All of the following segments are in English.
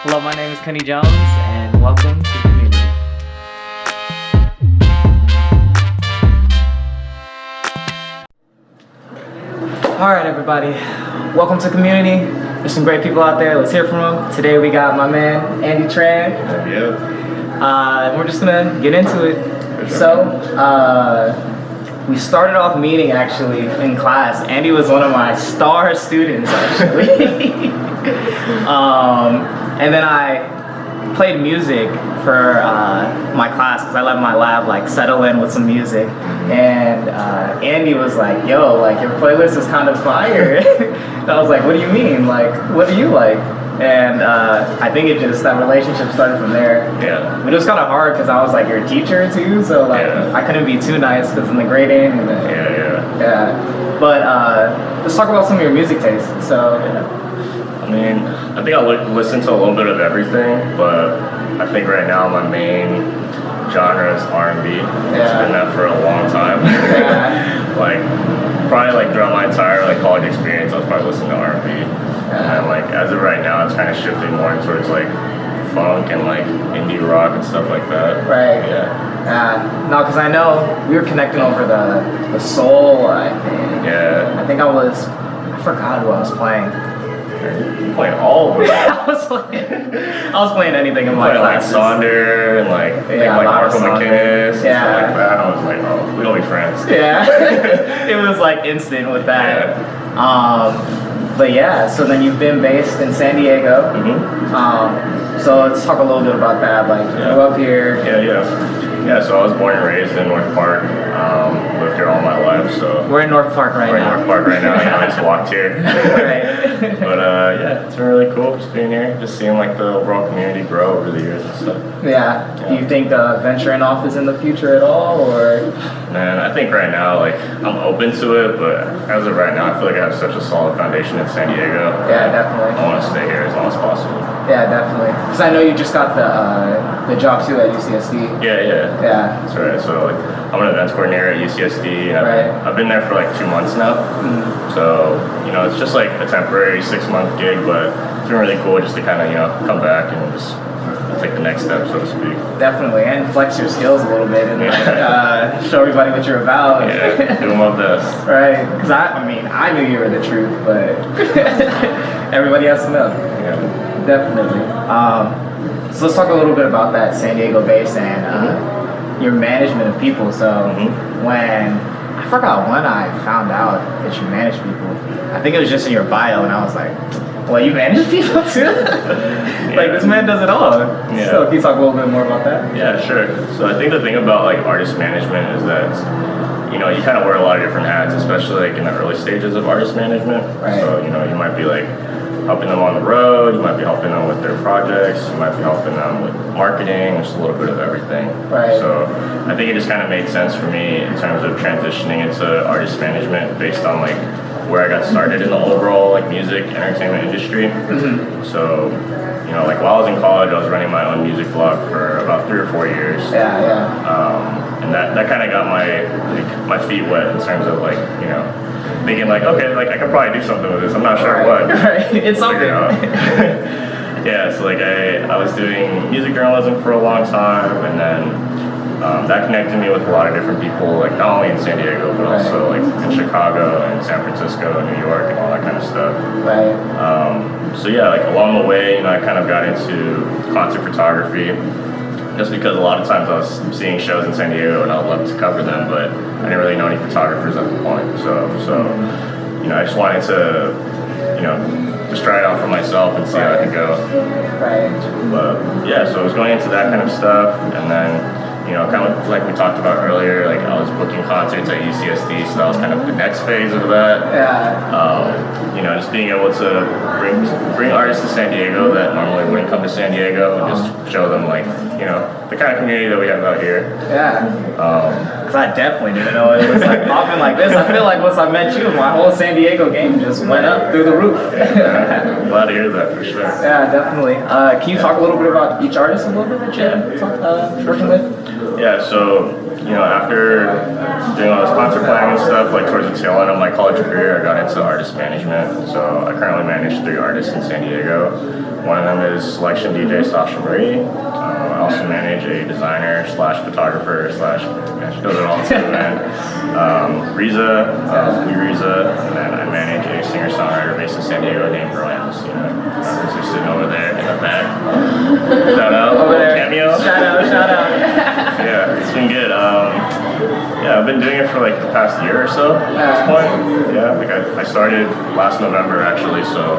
Hello, my name is Kenny Jones, and welcome to Community. Alright, everybody. Welcome to Community. There's some great people out there. Let's hear from them. Today we got my man, Andy Tran. Yeah. We're just gonna get into it. Sure. So, we started off meeting actually in class. Andy was one of my star students actually. And then I played music for my class because I let my lab like settle in with some music. And Andy was like, "Yo, like your playlist is kind of fire." And I was like, "What do you mean? Like, what do you like?" And I think that relationship started from there. Yeah. But it was kind of hard because I was like your teacher too, so like I couldn't be too nice because in the grading. And yeah. But let's talk about some of your music tastes. So. I mean, I think I listen to a little bit of everything, but I think right now my main genre is R&B. It's been that for a long time. Like probably like throughout my entire like college experience, I was probably listening to R&B. And like as of right now, it's kind of shifting more towards like funk and like indie rock and stuff like that. Right. Yeah. No, because I know we were connecting over the soul. I think. Yeah. I forgot who I was playing. You playing all of them. I was playing anything in my classes. Like Sonder and like Marco McKinnis and stuff like that. I was like, oh, we don't be friends. Yeah. It was like instant with that. Yeah. But yeah, so then you've been based in San Diego. So let's talk a little bit about that. Like you grew up here. Yeah, so I was born and raised in North Park. Lived here all my life, so. We're in North Park right now. We're in North Park right now, I just walked here. Right. But yeah, it's been really cool just being here, just seeing like the overall community grow over the years and stuff. Yeah. Do you think venturing off is in the future at all, or? Man, I think right now, like, I'm open to it, but as of right now, I feel like I have such a solid foundation in San Diego. Yeah, definitely. I want to stay here as long as possible. Yeah, definitely. Because I know you just got the job too at UCSD. Yeah. That's right. So like, I'm an events coordinator at UCSD, and I've been there for like 2 months now. So it's just like a temporary 6-month gig, but it's been really cool just to kind of come back and just take the next step, so to speak. Definitely, and flex your skills a little bit and show everybody what you're about. Yeah, do my best. Right, because I knew you were the truth, but everybody has to know. Yeah. Definitely. So let's talk a little bit about that San Diego base and your management of people. So I forgot when I found out that you manage people. I think it was just in your bio, and I was like, well, you manage people too? Like, this man does it all. Yeah. So can you talk a little bit more about that? Yeah, sure. So I think the thing about like artist management is that you kind of wear a lot of different hats, especially like in the early stages of artist management. Right. So you might be like helping them on the road, you might be helping them with their projects, you might be helping them with marketing, just a little bit of everything. Right. So I think it just kind of made sense for me in terms of transitioning into artist management based on like where I got started in the overall like music entertainment industry. So like while I was in college, I was running my own music blog for about 3 or 4 years. And that kind of got my feet wet in terms of like thinking like, okay, like I could probably do something with this. I'm not sure what. Right. It's something. Yeah, so like I was doing music journalism for a long time, and then that connected me with a lot of different people, like not only in San Diego, but also like in Chicago and San Francisco and New York and all that kind of stuff. Right. So yeah, like along the way, I kind of got into concert photography, just because a lot of times I was seeing shows in San Diego and I would love to cover them, but I didn't really know any photographers at the point. So I just wanted to, just try it out for myself and see how it could go. Right. But yeah, so I was going into that kind of stuff, and then kind of like we talked about earlier, like I was booking concerts at UCSD, so that was kind of the next phase of that. Just being able to bring artists to San Diego that normally wouldn't come to San Diego, and just show them like the kind of community that we have out here. Because I definitely didn't know it was like popping like this. I feel like once I met you, my whole San Diego game just went up through the roof. I'm glad to hear that for sure. Yeah, definitely. Can you talk a little bit about each artist a little bit that you're working with? Yeah, so you know, after doing all this concert planning and stuff, like towards the tail end of my college career, I got into artist management. So I currently manage 3 artists in San Diego. One of them is selection DJ Sasha Marie. I also manage a designer slash photographer slash, man, she does it all too, man. Riza, and then I manage a singer-songwriter based in San Diego named Rowan. Who's sitting over there in the back. Shout out, over there. Cameo. Shout out. Yeah, it's been good. Yeah, I've been doing it for like the past year or so at this point. Yeah, like I started last November actually, so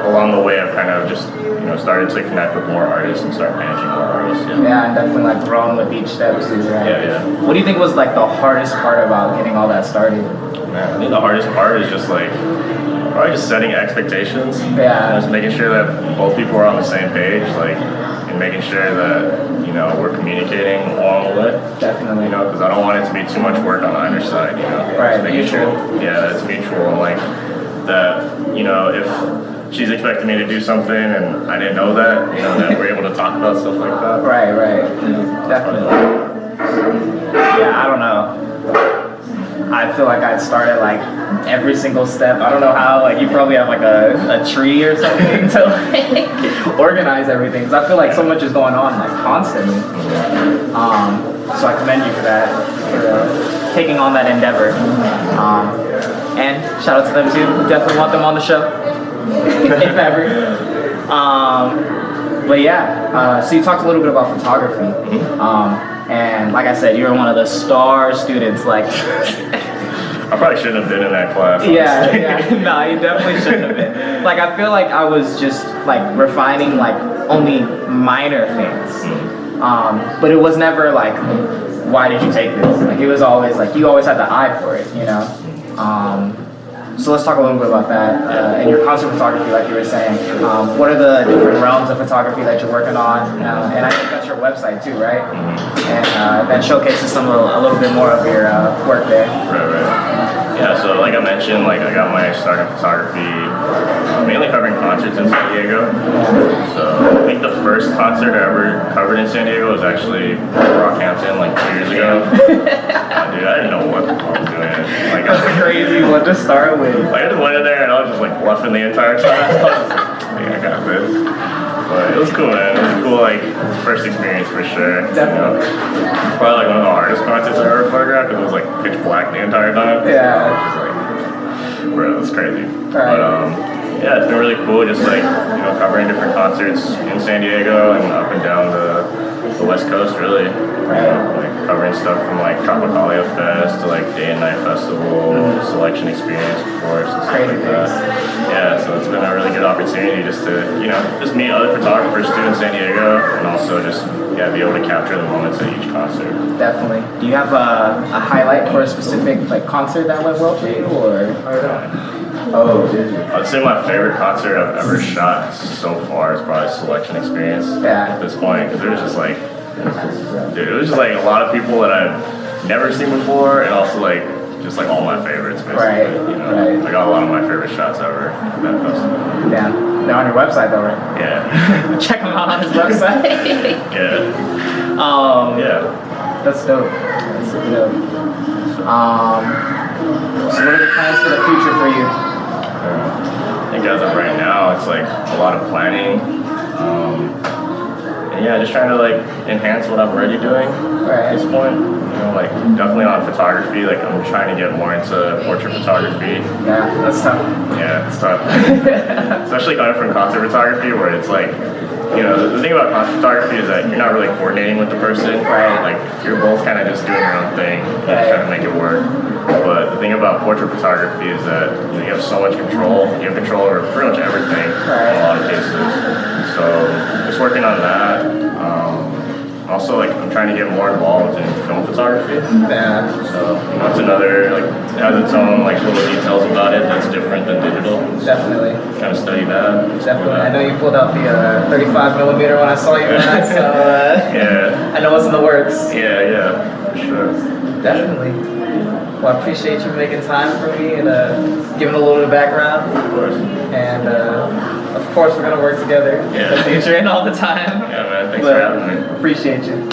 along the way I've kind of just, you know, started to connect with more artists and start managing more artists. Yeah, and definitely like growing with each step too, right? Yeah. What do you think was like the hardest part about getting all that started? Man, I think the hardest part is just like probably just setting expectations. Yeah. Just making sure that both people are on the same page, like, and making sure that, you know, we're communicating along the way. Definitely. You know, because I don't want it to be too much work on either side, you know. Right, Just making mutual. sure, yeah, that's mutual, and like that, you know, if she's expecting me to do something and I didn't know that, you know, that we're able to talk about stuff like that. Right. Definitely. Yeah, I don't know. I feel like I started like every single step. I don't know how, like you probably have like a tree or something to like organize everything. Because I feel like so much is going on like constantly. So I commend you for that, for taking on that endeavor. And shout out to them too. Definitely want them on the show, if ever. But yeah, so you talked a little bit about photography. And like I said, you're one of the star students. Like, I probably shouldn't have been in that class. yeah. No, you definitely shouldn't have been. Like, I feel like I was just like refining like only minor things. But it was never like, why did you take this? Like, it was always like you always had the eye for it, you know. So let's talk a little bit about that. And your concert photography, like you were saying, what are the different realms of photography that you're working on? And I think that's your website too, right? And that showcases a little bit more of your work there. Right. Yeah, so like I mentioned, like I got my start in photography mainly covering concerts in San Diego. So I think the first concert I ever covered in San Diego was actually Rockhampton like 2 years ago. Dude, I didn't know what I was doing. Like, That's a crazy one to start with. Like I just went in there and I was just like bluffing the entire time. So I was just like, I got this. But it was cool, man. It was a cool, like, first experience for sure. Definitely. You know? It's probably like one of the hardest concerts I've ever photographed because it was like pitch black the entire time. Yeah. So, like, bro, it was crazy. Right. But yeah, it's been really cool just like, you know, covering different concerts in San Diego and up and down the West Coast, really. Right. You know, like covering stuff from like Tropicalia Fest to like Day and Night Festival, Selection Experience, of course, and stuff Crazy like that. Yeah, so it's been a really good opportunity just to, you know, just meet other photographers too in San Diego and also just, yeah, be able to capture the moments at each concert. Definitely. Do you have a highlight for a specific like concert that went well for you, or? I'd say my favorite concert I've ever shot so far is probably Selection Experience. Yeah. At this point, because it was just like, dude, it was just like a lot of people that I've never seen before, and also like just like all my favorites, basically. Right. You know, Right. I got a lot of my favorite shots ever at that festival. Yeah. They're on your website though, right? Yeah. Check them out on his website. Yeah. Yeah. That's dope. That's so dope. So what are the plans for the future for you? I think as of right now, it's like a lot of planning. And yeah, just trying to like enhance what I'm already doing Right. at this point. You know, like definitely on photography. Like I'm trying to get more into portrait photography. Yeah, that's tough. Yeah, it's tough. Especially coming from concert photography, where it's like, you know, the thing about concert photography is that you're not really coordinating with the person. Right. Like you're both kind of just doing your own thing, Right. trying to make it work. But the thing about portrait photography is that, you know, you have so much control. You have control over pretty much everything in a lot of cases. So just working on that. Also, like I'm trying to get more involved in film photography. Yeah. So you know, it's another like it has its own like little details about it that's different than digital. Definitely. Kind of study that. Definitely. I know you pulled out the 35mm when I saw you guys, so Yeah. I know what's in the works. Yeah, for sure. Definitely. Well, I appreciate you making time for me and giving a little bit of background. Of course. And of course, we're gonna work together in the future and all the time. Yeah, man. Thanks for having me. Appreciate you.